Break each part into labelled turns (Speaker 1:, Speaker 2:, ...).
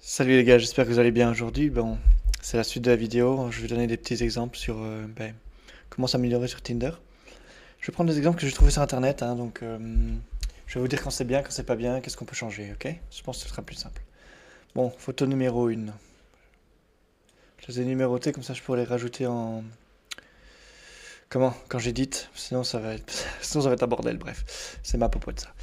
Speaker 1: Salut les gars, j'espère que vous allez bien aujourd'hui. Bon, c'est la suite de la vidéo. Je vais donner des petits exemples sur comment s'améliorer sur Tinder. Je vais prendre des exemples que j'ai trouvés sur internet, hein, donc je vais vous dire quand c'est bien, quand c'est pas bien, qu'est-ce qu'on peut changer, ok? Je pense que ce sera plus simple. Bon, photo numéro 1. Je les ai numérotées, comme ça je pourrais les rajouter en. Comment? Quand j'édite, sinon ça va être. Sinon ça va être un bordel, bref. C'est ma popote ça.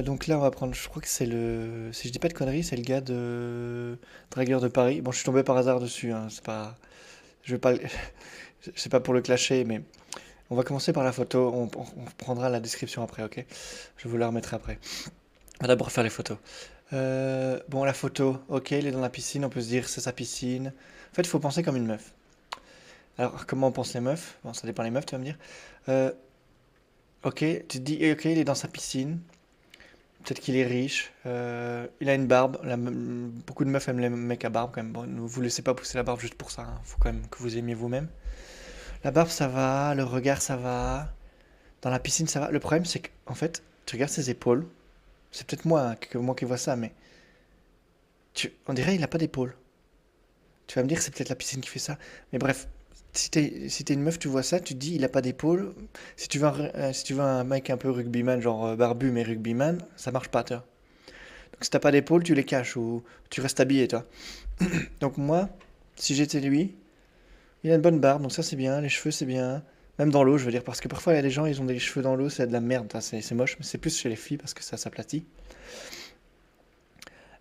Speaker 1: Donc là, on va prendre, je crois que c'est le, si je dis pas de conneries, c'est le gars de Dragueur de Paris. Bon, je suis tombé par hasard dessus, hein, c'est pas, je vais pas, c'est pas pour le clasher, mais on va commencer par la photo. On prendra la description après, ok? Je vous la remettrai après. On va d'abord faire les photos. Bon, la photo, ok, il est dans la piscine, on peut se dire c'est sa piscine. En fait, il faut penser comme une meuf. Alors, comment on pense les meufs? Bon, ça dépend des meufs, tu vas me dire. Euh, ok, tu te dis, ok, il est dans sa piscine. Peut-être qu'il est riche. Il a une barbe. Beaucoup de meufs aiment les mecs à barbe quand même. Bon, ne vous laissez pas pousser la barbe juste pour ça, hein. Faut quand même que vous aimiez vous-même. La barbe, ça va. Le regard, ça va. Dans la piscine, ça va. Le problème, c'est qu'en fait, tu regardes ses épaules. C'est peut-être moi, hein, moi qui vois ça, mais on dirait qu'il n'a pas d'épaule. Tu vas me dire que c'est peut-être la piscine qui fait ça. Mais bref, si t'es une meuf, tu vois ça, tu te dis il a pas d'épaule. Si tu veux un mec un peu rugbyman, genre barbu mais rugbyman, ça marche pas, toi. Donc si t'as pas d'épaule, tu les caches ou tu restes habillé, toi. Donc moi, si j'étais lui, il a une bonne barbe, donc ça c'est bien, les cheveux c'est bien. Même dans l'eau, je veux dire, parce que parfois il y a des gens, ils ont des cheveux dans l'eau, c'est de la merde, hein, c'est moche, mais c'est plus chez les filles parce que ça s'aplatit.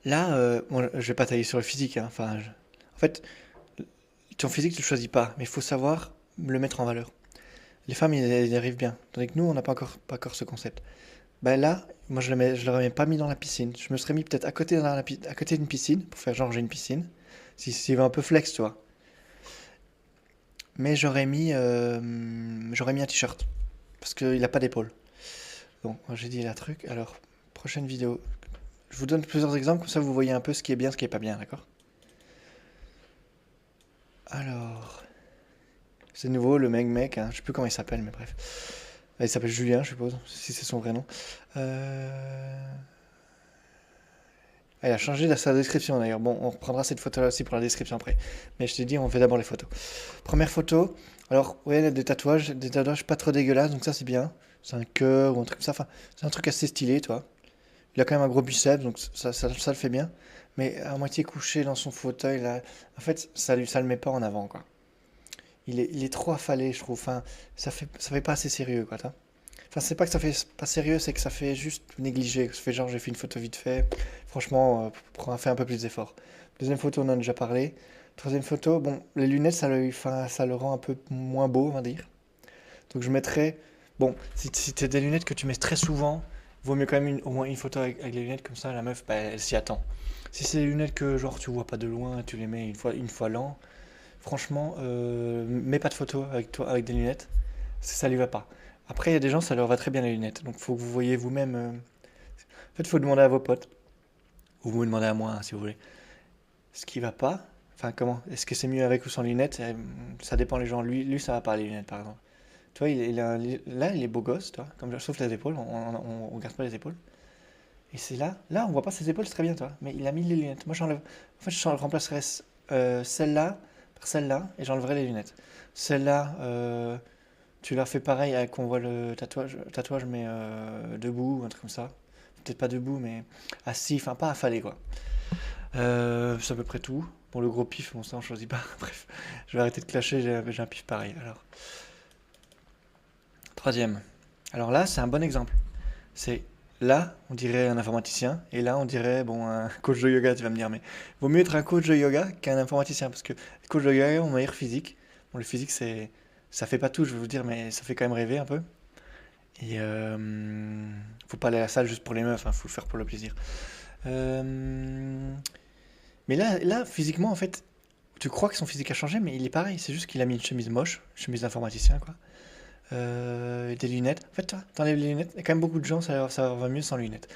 Speaker 1: Là, bon, je vais pas tailler sur le physique, hein, enfin, en fait, ton physique tu le choisis pas, mais il faut savoir le mettre en valeur. Les femmes, ils y arrivent bien, tandis que nous, on n'a pas encore ce concept. Ben là, moi je l'aurais même pas mis dans la piscine. Je me serais mis peut-être à côté d'une piscine, pour faire genre j'ai une piscine. S'il veut un peu flex, tu vois. Mais j'aurais mis un t-shirt. Parce qu'il n'a pas d'épaule. Bon, j'ai dit la truc. Alors, prochaine vidéo. Je vous donne plusieurs exemples, comme ça vous voyez un peu ce qui est bien, ce qui est pas bien, d'accord? Alors, c'est nouveau, le mec, hein, je sais plus comment il s'appelle, mais bref. Il s'appelle Julien, je suppose, si c'est son vrai nom. Euh, il a changé sa description d'ailleurs. Bon, on reprendra cette photo-là aussi pour la description après. Mais je t'ai dit, on fait d'abord les photos. Première photo. Alors, ouais, il a des tatouages pas trop dégueulasses, donc ça c'est bien. C'est un cœur ou un truc comme ça. Enfin, c'est un truc assez stylé, toi. Il a quand même un gros biceps, donc ça le fait bien. Mais à moitié couché dans son fauteuil, là, en fait, ça le met pas en avant, quoi. Il est trop affalé, je trouve. Enfin, ça fait pas assez sérieux, quoi, toi. Enfin, c'est pas que ça fait pas sérieux, c'est que ça fait juste négligé. Ça fait genre, j'ai fait une photo vite fait. Franchement, fais un peu plus d'efforts. Deuxième photo, on en a déjà parlé. Troisième photo, bon, les lunettes, enfin, ça le rend un peu moins beau, on va dire. Donc je mettrais, bon, si t'as des lunettes que tu mets très souvent, vaut mieux quand même au moins une photo avec les lunettes, comme ça la meuf, bah, elle s'y attend. Si c'est des lunettes que genre tu vois pas de loin, tu les mets une fois l'an, franchement, mets pas de photo avec toi avec des lunettes, ça lui va pas. Après, il y a des gens, ça leur va très bien les lunettes, donc faut que vous voyez vous-même. En fait, faut demander à vos potes, ou vous me demandez à moi, hein, si vous voulez. Ce qui va pas, enfin comment, est-ce que c'est mieux avec ou sans lunettes? Ça dépend les gens. Lui, ça va pas les lunettes, par exemple. Tu vois, là, il est beau gosse, toi. Comme, sauf les épaules, on regarde pas les épaules. Et c'est là, on voit pas ses épaules, c'est très bien, toi. Mais il a mis les lunettes. Moi, j'enlève. En fait, je remplacerais celle-là par celle-là et j'enlèverais les lunettes. Celle-là, tu leur fais pareil avec qu'on voit le tatouage, mais debout, un truc comme ça. Peut-être pas debout, mais assis, enfin pas affalé, quoi. C'est à peu près tout. Bon, le gros pif, bon, ça, on choisit pas. Bref, je vais arrêter de clasher, j'ai un pif pareil. Alors, troisième. Alors là, c'est un bon exemple. C'est là, on dirait un informaticien, et là, on dirait bon un coach de yoga. Tu vas me dire, mais vaut mieux être un coach de yoga qu'un informaticien parce que les coachs de yoga ont meilleur physique. Bon, le physique, ça fait pas tout, je vais vous dire, mais ça fait quand même rêver un peu. Et faut pas aller à la salle juste pour les meufs, hein, faut le faire pour le plaisir. Euh, mais là, physiquement, en fait, tu crois que son physique a changé, mais il est pareil. C'est juste qu'il a mis une chemise moche, une chemise d'informaticien, quoi. Des lunettes. En fait, toi, t'enlèves les lunettes. Il y a quand même beaucoup de gens, ça va mieux sans lunettes.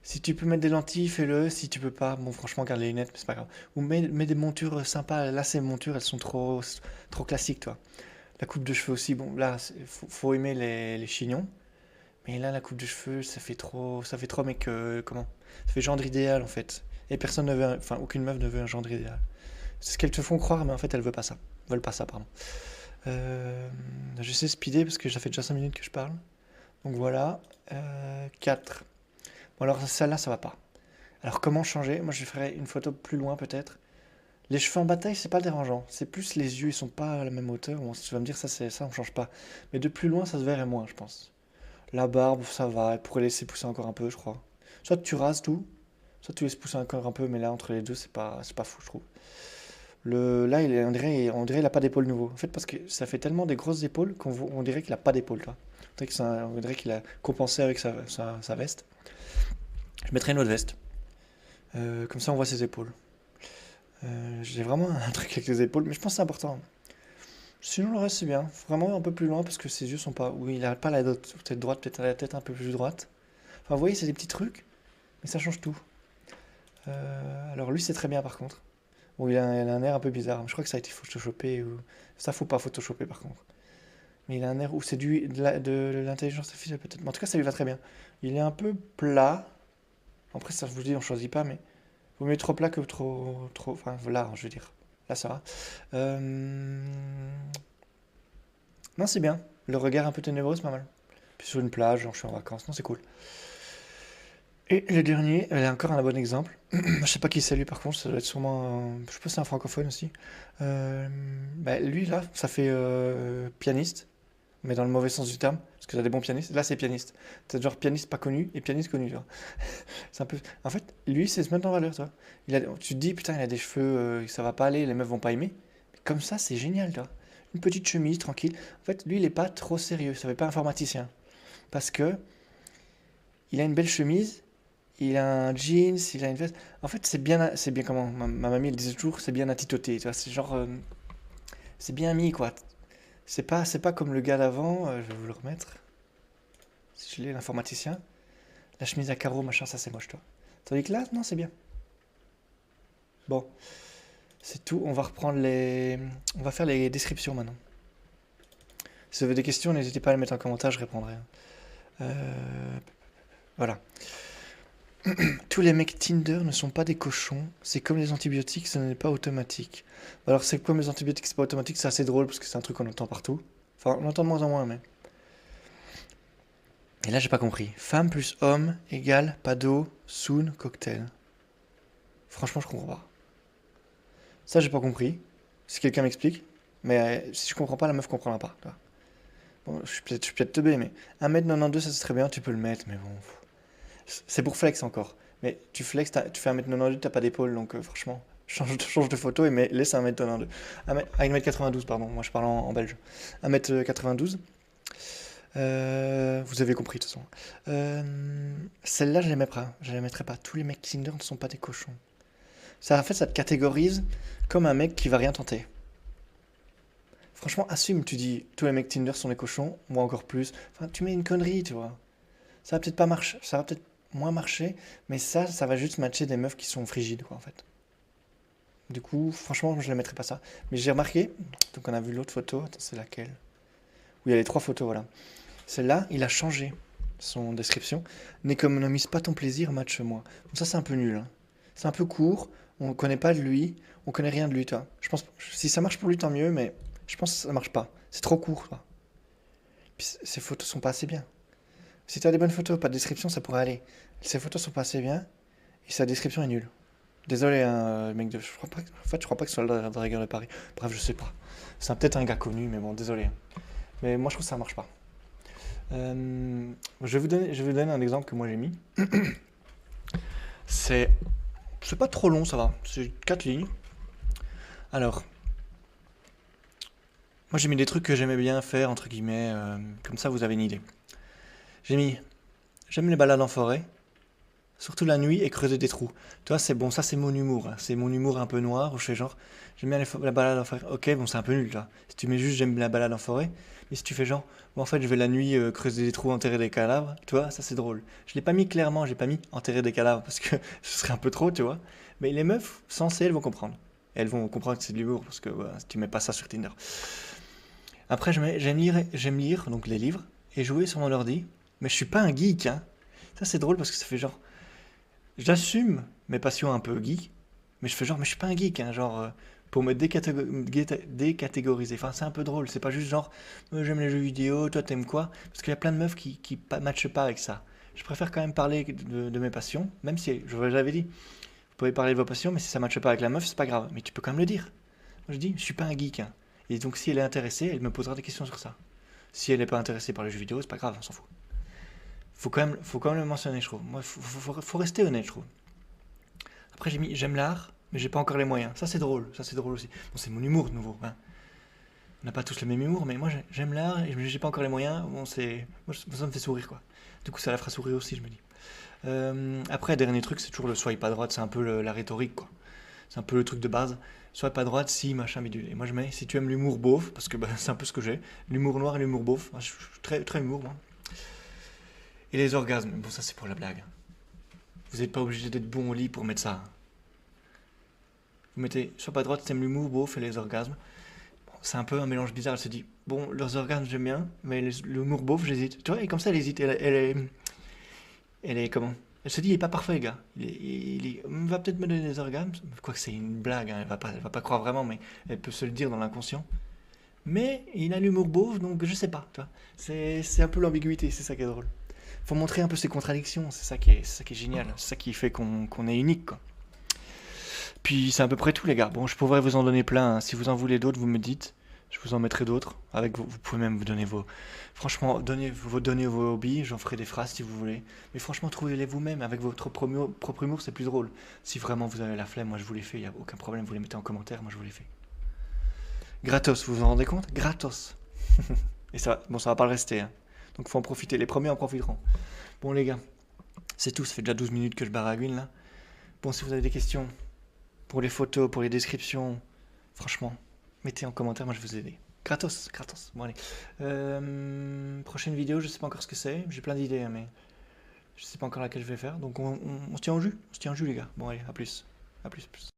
Speaker 1: Si tu peux mettre des lentilles, fais-le. Si tu peux pas, bon, franchement, garde les lunettes, mais c'est pas grave. Ou mets des montures sympas. Là, ces montures, elles sont trop classiques, toi. La coupe de cheveux aussi, bon, là, faut aimer les chignons. Mais là, la coupe de cheveux, ça fait trop mec, comment? Ça fait gendre idéal, en fait. et personne ne veut, enfin, aucune meuf ne veut un gendre idéal. C'est ce qu'elles te font croire, mais en fait, elles veulent pas ça. Veulent pas ça, pardon. J'essaie de speeder parce que ça fait déjà 5 minutes que je parle. Donc voilà. 4. Bon, alors celle-là, ça va pas. Alors comment changer? Moi, je ferais une photo plus loin peut-être. Les cheveux en bataille, c'est pas dérangeant. C'est plus les yeux, ils sont pas à la même hauteur. Bon, tu vas me dire, ça, on change pas. Mais de plus loin, ça se verrait moins, je pense. La barbe, ça va. Elle pourrait laisser pousser encore un peu, je crois. Soit tu rases tout, soit tu laisses pousser encore un peu, mais là, entre les deux, c'est pas fou, je trouve. Là, on dirait qu'il a pas d'épaule nouveau. En fait, parce que ça fait tellement des grosses épaules on dirait qu'il a pas d'épaule, toi. On dirait qu'il a compensé avec sa veste. Je mettrais une autre veste. Comme ça, on voit ses épaules. J'ai vraiment un truc avec les épaules, mais je pense que c'est important. Sinon, le reste, c'est bien. Vraiment un peu plus loin parce que ses yeux sont pas. Oui, il a pas tête droite, peut-être la tête un peu plus droite. Enfin, vous voyez, c'est des petits trucs, mais ça change tout. Alors, lui, c'est très bien par contre. Bon, il a un air un peu bizarre. Je crois que ça a été photoshopé ou. Ça, faut pas photoshopper par contre. Mais il a un air où c'est de l'intelligence artificielle peut-être. Mais en tout cas, ça lui va très bien. Il est un peu plat. Après, ça, je vous dis, on choisit pas, mais vaut mieux trop plat que trop. Enfin, là, je veux dire. Là, ça va. Non, c'est bien. Le regard un peu ténébreux, c'est pas mal. Puis sur une plage, genre, je suis en vacances. Non, c'est cool. Et le dernier, elle est encore un bon exemple. Je sais pas qui c'est lui par contre, ça doit être sûrement. Je sais pas si c'est un francophone aussi. Bah, lui là, ça fait pianiste, mais dans le mauvais sens du terme, parce que t'as des bons pianistes. Là, c'est pianiste. T'as genre pianiste pas connu et pianiste connu, tu vois. C'est un peu. En fait, lui, c'est se mettre en valeur, tu vois. Tu te dis, putain, il a des cheveux, ça va pas aller, les meufs vont pas aimer. Comme ça, c'est génial, tu vois. Une petite chemise, tranquille. En fait, lui, il est pas trop sérieux, ça fait pas informaticien. Parce que il a une belle chemise, il a un jeans, il a une veste. En fait, c'est bien comment ma mamie elle disait toujours, c'est bien attitoté, tu vois. C'est genre, c'est bien mis quoi. C'est pas comme le gars d'avant. Je vais vous le remettre. Si je l'ai, l'informaticien. La chemise à carreaux, machin, ça c'est moche, toi. Tandis que là, non, c'est bien. Bon, c'est tout. On va faire les descriptions maintenant. Si vous avez des questions, n'hésitez pas à les mettre en commentaire, je répondrai. Voilà. Tous les mecs Tinder ne sont pas des cochons. C'est comme les antibiotiques, ça n'est pas automatique. Alors, c'est comme les antibiotiques, c'est pas automatique, c'est assez drôle parce que c'est un truc qu'on entend partout. Enfin, on entend de moins en moins, mais. Et là, j'ai pas compris. Femme plus homme égale pas d'eau, soon, cocktail. Franchement, je comprends pas. Ça, j'ai pas compris. Si quelqu'un m'explique. Mais si je comprends pas, la meuf comprendra pas. Tu vois. Bon, je suis peut-être teubé, mais 1m92, ça c'est très bien, tu peux le mettre, mais bon. C'est pour flex encore. Mais tu flex, tu fais 1m92, t'as pas d'épaule, donc franchement, change de photo et laisse 1m92. 1m92, pardon, moi je parle en belge. 1m92. Vous avez compris de toute façon. Celle-là, je la mettrai pas. Tous les mecs Tinder ne sont pas des cochons. Ça, en fait, ça te catégorise comme un mec qui va rien tenter. Franchement, assume, tu dis tous les mecs Tinder sont des cochons, moi encore plus. Enfin, tu mets une connerie, tu vois. Ça va peut-être pas marcher, ça va peut-être moins marcher, mais ça va juste matcher des meufs qui sont frigides, quoi, en fait. Du coup, franchement, je ne mettrai pas ça. Mais j'ai remarqué, donc on a vu l'autre photo, attends, c'est laquelle? Oui, il y a les 3 photos, voilà. Celle-là, il a changé son description. N'économise pas ton plaisir, match-moi. Donc ça, c'est un peu nul, hein. C'est un peu court, on ne connaît pas de lui, on connaît rien de lui, toi. Je pense, si ça marche pour lui, tant mieux, mais je pense que ça marche pas. C'est trop court, toi. Puis ces photos sont pas assez bien. Si tu as des bonnes photos, pas de description, ça pourrait aller. Ces photos sont pas assez bien et sa description est nulle. Désolé, hein, mec de. Je crois pas, en fait, je crois pas que ce soit le dragueur de Paris. Bref, je sais pas. C'est peut-être un gars connu, mais bon, désolé. Mais moi, je trouve que ça marche pas. Je vais vous donner un exemple que moi j'ai mis. C'est, c'est pas trop long, ça va. C'est 4 lignes. Alors, moi j'ai mis des trucs que j'aimais bien faire, entre guillemets. Comme ça, vous avez une idée. J'ai mis, j'aime les balades en forêt. Surtout la nuit et creuser des trous. Tu vois, c'est bon, ça c'est mon humour, hein. C'est mon humour un peu noir où je fais genre, j'aime bien la balade en forêt. Ok, bon, c'est un peu nul là. Si tu mets juste j'aime la balade en forêt, mais si tu fais genre, bon, en fait, je vais la nuit creuser des trous, enterrer des cadavres, tu vois, ça c'est drôle. Je l'ai pas mis clairement, j'ai pas mis enterrer des cadavres parce que ce serait un peu trop, tu vois. Mais les meufs sensées, elles vont comprendre. Et elles vont comprendre que c'est de l'humour parce que voilà, tu mets pas ça sur Tinder. Après, j'aime lire, donc les livres, et jouer sur mon ordi, mais je suis pas un geek, hein. Ça c'est drôle parce que ça fait genre. J'assume, mes passions un peu geek, mais je fais genre, mais je suis pas un geek, hein, genre, pour me décatégoriser. Enfin, c'est un peu drôle, c'est pas juste genre, j'aime les jeux vidéo, toi t'aimes quoi? Parce qu'il y a plein de meufs qui matchent pas avec ça. Je préfère quand même parler de mes passions, même si, je vous l'avais dit, vous pouvez parler de vos passions, mais si ça matche pas avec la meuf, c'est pas grave. Mais tu peux quand même le dire. Moi je dis, je suis pas un geek, hein. Et donc si elle est intéressée, elle me posera des questions sur ça. Si elle n'est pas intéressée par les jeux vidéo, c'est pas grave, on s'en fout. Faut quand même le mentionner, je trouve. Moi, faut rester honnête, je trouve. Après, j'ai mis j'aime l'art, mais j'ai pas encore les moyens. Ça c'est drôle aussi. Bon, c'est mon humour de nouveau, hein. On n'a pas tous le même humour, mais moi j'aime l'art et j'ai pas encore les moyens. Bon, moi, ça me fait sourire, quoi. Du coup, ça la fera sourire aussi, je me dis. Après, dernier truc, c'est toujours le swipe à droite, c'est un peu la rhétorique, quoi. C'est un peu le truc de base. Swipe à droite, si, machin, bidule. Et moi, je mets, si tu aimes l'humour beauf, parce que bah, c'est un peu ce que j'ai, l'humour noir et l'humour beauf. Moi, je suis très humour, moi. Et les orgasmes, bon, ça c'est pour la blague. Vous n'êtes pas obligé d'être bon au lit pour mettre ça. Vous mettez swipe à droite, si t'aimes l'humour beauf et les orgasmes. Bon, c'est un peu un mélange bizarre. Elle se dit, bon, leurs orgasmes, j'aime bien, mais l'humour beauf, j'hésite. Tu vois, et comme ça, elle hésite. Elle est comment? Elle se dit, il est pas parfait, le gars. Il va peut-être me donner des orgasmes. Quoique c'est une blague, hein, elle va pas croire vraiment, mais elle peut se le dire dans l'inconscient. Mais il a l'humour beauf, donc je sais pas. Tu vois. C'est un peu l'ambiguïté, c'est ça qui est drôle. Faut montrer un peu ses contradictions, c'est ça qui est génial. C'est ça qui fait qu'on est unique, quoi. Puis c'est à peu près tout, les gars. Bon, je pourrais vous en donner plein, hein. Si vous en voulez d'autres, vous me dites. Je vous en mettrai d'autres. Vous pouvez même vous donner vos. Franchement, donner vos hobbies. J'en ferai des phrases si vous voulez. Mais franchement, trouvez-les vous-même. Avec votre propre humour, c'est plus drôle. Si vraiment vous avez la flemme, moi je vous les fais. Il n'y a aucun problème. Vous les mettez en commentaire. Moi je vous les fais. Gratos, vous vous en rendez compte? Gratos. Et ça, bon, ça va pas le rester, hein. Donc faut en profiter. Les premiers en profiteront. Bon, les gars, c'est tout. Ça fait déjà 12 minutes que je baragouine là. Bon, si vous avez des questions pour les photos, pour les descriptions, franchement, mettez en commentaire, moi je vais vous aider. Gratos, gratos. Bon, allez. Prochaine vidéo, je sais pas encore ce que c'est. J'ai plein d'idées, hein, mais je sais pas encore laquelle je vais faire. Donc on se tient au jus. On se tient au jus, les gars. Bon, allez, à plus. À plus.